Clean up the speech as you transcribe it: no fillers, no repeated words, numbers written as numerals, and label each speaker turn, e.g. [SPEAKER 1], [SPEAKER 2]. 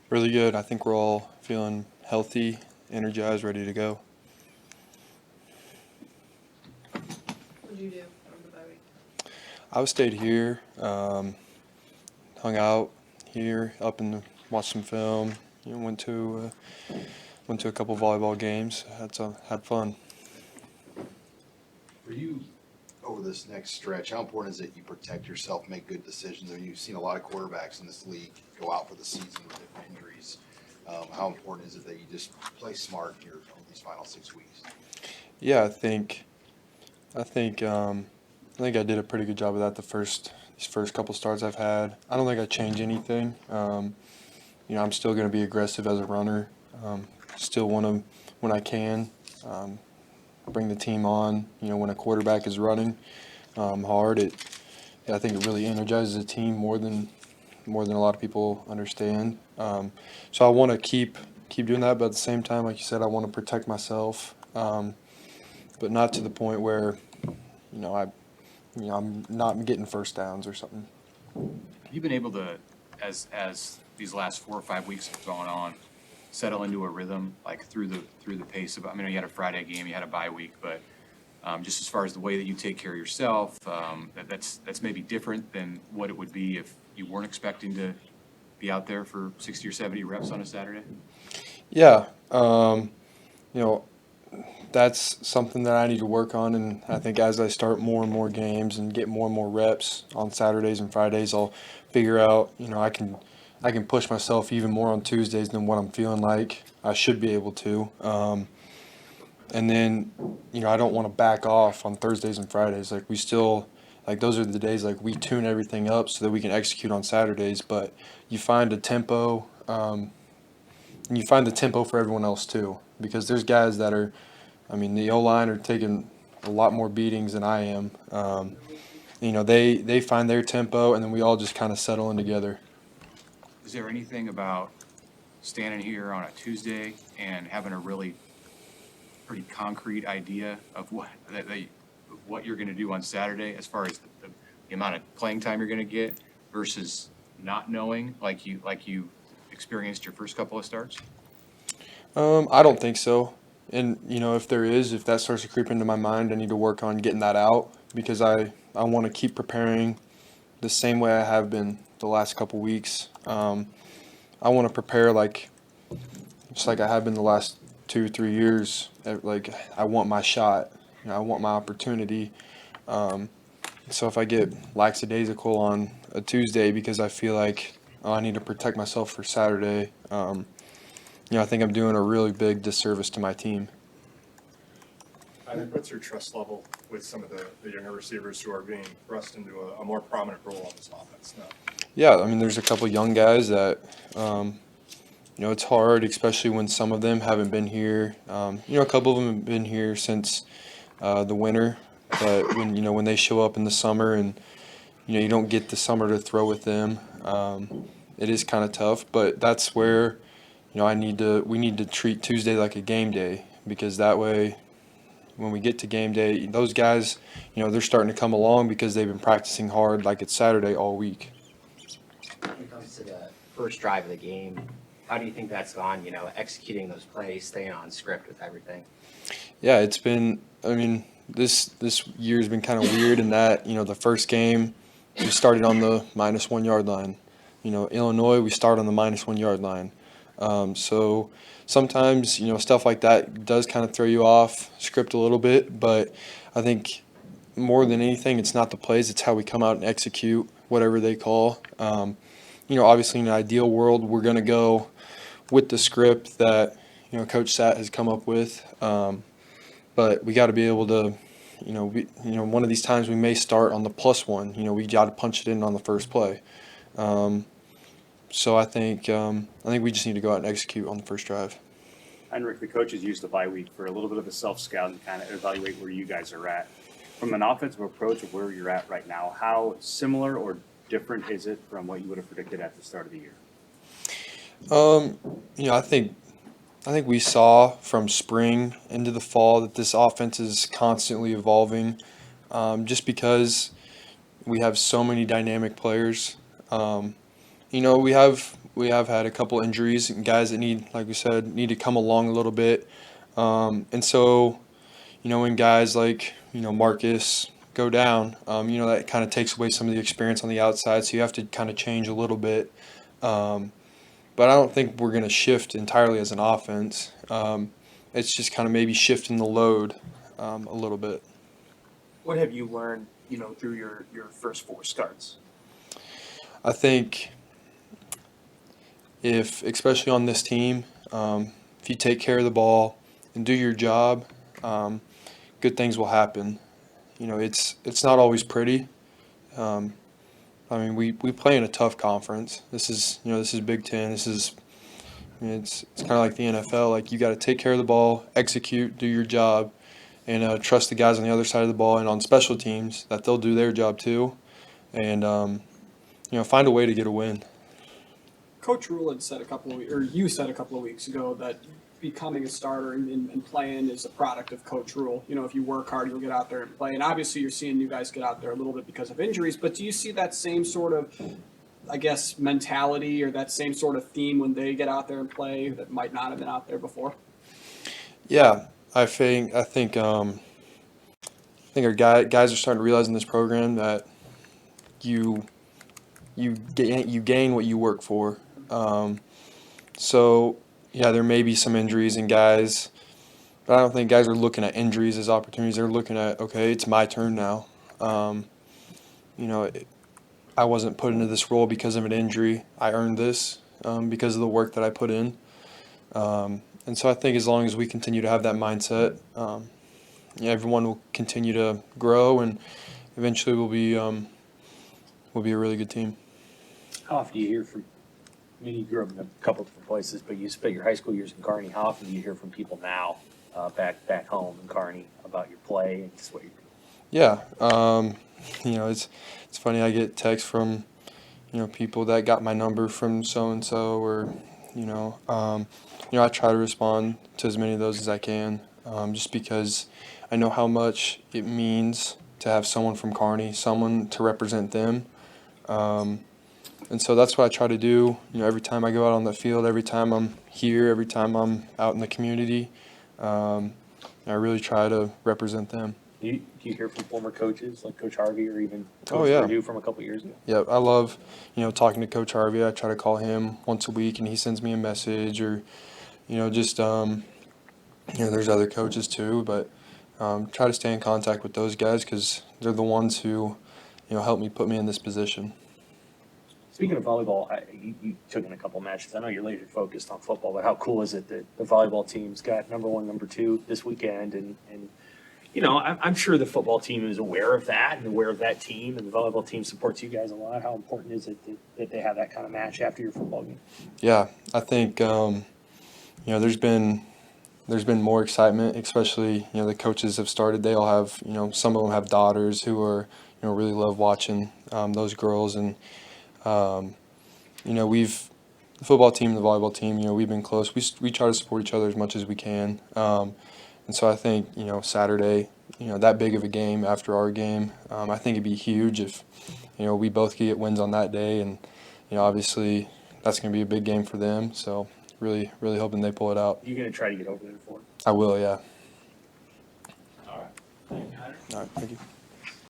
[SPEAKER 1] Really good. I think we're all feeling healthy, energized, ready to go.
[SPEAKER 2] What did you do over the bye week?
[SPEAKER 1] I stayed here, hung out here, up in the, watched some film. Went to a couple volleyball games. Had fun.
[SPEAKER 3] For you, over this next stretch, how important is it you protect yourself, make good decisions? I mean, you've seen a lot of quarterbacks in this league go out for the season with different injuries. How important is it that you just play smart here over these final 6 weeks?
[SPEAKER 1] Yeah, I think I did a pretty good job of that these first couple starts I've had. I don't think I change anything. I'm still going to be aggressive as a runner. Still want to, when I can, bring the team on. When a quarterback is running hard, I think it really energizes the team more than a lot of people understand. So I want to keep doing that, but at the same time, like you said, I want to protect myself, but not to the point where I'm not getting first downs or something.
[SPEAKER 4] You've been able to, as these last 4 or 5 weeks have gone on, settle into a rhythm like through the pace of. I mean, you had a Friday game, you had a bye week, but just as far as the way that you take care of yourself, that's maybe different than what it would be if you weren't expecting to be out there for 60 or 70 reps on a Saturday.
[SPEAKER 1] Yeah, that's something that I need to work on, and I think as I start more and more games and get more and more reps on Saturdays and Fridays, I'll figure out, I can push myself even more on Tuesdays than what I'm feeling like I should be able to. And then, I don't want to back off on Thursdays and Fridays. Like those are the days like we tune everything up so that we can execute on Saturdays. But you find a tempo, and you find the tempo for everyone else too, because there's guys that are. I mean, the O-line are taking a lot more beatings than I am. They find their tempo, and then we all just kind of settle in together.
[SPEAKER 4] Is there anything about standing here on a Tuesday and having a really pretty concrete idea of what you're going to do on Saturday as far as the amount of playing time you're going to get versus not knowing like you experienced your first couple of starts?
[SPEAKER 1] I don't think so. And if that starts to creep into my mind, I need to work on getting that out because I want to keep preparing the same way I have been the last couple weeks. I want to prepare just like I have been the last 2 or 3 years. Like I want my shot. I want my opportunity. So if I get lackadaisical on a Tuesday because I feel like I need to protect myself for Saturday, I think I'm doing a really big disservice to my team.
[SPEAKER 5] What's your trust level with some of the younger receivers who are being thrust into a more prominent role on this offense now?
[SPEAKER 1] Yeah, I mean, there's a couple young guys that, it's hard, especially when some of them haven't been here. A couple of them have been here since the winter, but when they show up in the summer and you don't get the summer to throw with them, it is kind of tough. But that's where we need to treat Tuesday like a game day because that way, when we get to game day, those guys, they're starting to come along because they've been practicing hard like it's Saturday all week.
[SPEAKER 6] When it comes to the first drive of the game, how do you think that's gone, executing those plays, staying on script with everything?
[SPEAKER 1] Yeah, it's been, I mean, this year's been kind of weird in that, the first game, we started on the -1 yard line. Illinois, we start on the -1 yard line. So sometimes, stuff like that does kind of throw you off script a little bit, but I think more than anything, it's not the plays, it's how we come out and execute whatever they call. Obviously in an ideal world, we're going to go with the script that, Coach Sat has come up with. But we got to be able to, one of these times we may start on the +1. We got to punch it in on the first play. So I think we just need to go out and execute on the first drive.
[SPEAKER 7] Heinrich, the coaches used the bye week for a little bit of a self-scout and kind of evaluate where you guys are at. From an offensive approach of where you're at right now, how similar or different is it from what you would have predicted at the start of the year?
[SPEAKER 1] I think we saw from spring into the fall that this offense is constantly evolving, just because we have so many dynamic players. We we have had a couple injuries and guys that need, like we said, need to come along a little bit. And so, when guys like, Marcus go down, that kind of takes away some of the experience on the outside. So you have to kind of change a little bit. But I don't think we're going to shift entirely as an offense. It's just kind of maybe shifting the load a little bit.
[SPEAKER 8] What have you learned, through your first 4 starts?
[SPEAKER 1] I think especially on this team, if you take care of the ball and do your job, good things will happen. It's not always pretty. We play in a tough conference. This is Big Ten. It's kind of like the NFL. Like, you got to take care of the ball, execute, do your job, and trust the guys on the other side of the ball and on special teams that they'll do their job too, and find a way to get a win.
[SPEAKER 9] Coach Rule had said you said a couple of weeks ago that becoming a starter and playing is a product of Coach Rule. If you work hard, you'll get out there and play. And obviously, you're seeing you guys get out there a little bit because of injuries. But do you see that same sort of, mentality or that same sort of theme when they get out there and play that might not have been out there before?
[SPEAKER 1] Yeah, I think our guys are starting to realize in this program that you gain what you work for. So yeah, there may be some injuries in guys, but I don't think guys are looking at injuries as opportunities. They're looking at, okay, it's my turn now. I wasn't put into this role because of an injury. I earned this because of the work that I put in. And so I think as long as we continue to have that mindset, everyone will continue to grow, and eventually we'll be a really good team.
[SPEAKER 7] How often do you hear from, you grew up in a couple different places, but you spent your high school years in Kearney. How often do you hear from people now back home in Kearney about your play and just what you're doing?
[SPEAKER 1] Yeah, it's funny. I get texts from, people that got my number from so and so, or, I try to respond to as many of those as I can, just because I know how much it means to have someone from Kearney, someone to represent them. And so that's what I try to do, every time I go out on the field, every time I'm here, every time I'm out in the community. I really try to represent them.
[SPEAKER 7] Do you hear from former coaches like Coach Harvey or even Coach
[SPEAKER 1] Oh, yeah.
[SPEAKER 7] Purdue from a couple years ago?
[SPEAKER 1] Yeah, I love, talking to Coach Harvey. I try to call him once a week, and he sends me a message, or, there's other coaches too, but try to stay in contact with those guys because they're the ones who, helped me put me in this position.
[SPEAKER 7] Speaking of volleyball, you took in a couple matches. I know you're laser focused on football, but how cool is it that the volleyball team's got number 1, number 2 this weekend? And I'm sure the football team is aware of that and aware of that team, and the volleyball team supports you guys a lot. How important is it that they have that kind of match after your football game?
[SPEAKER 1] Yeah, I think there's been more excitement, especially the coaches have started. They all have some of them have daughters who are really love watching those girls, and the football team and the volleyball team, we've been close. We try to support each other as much as we can. And so I think, Saturday, that big of a game after our game, I think it'd be huge if, we both get wins on that day. And, obviously that's going to be a big game for them. So really, really hoping they pull it out.
[SPEAKER 7] You're going to try to get over there for it?
[SPEAKER 1] I will, yeah.
[SPEAKER 7] All right.
[SPEAKER 1] All right, thank you.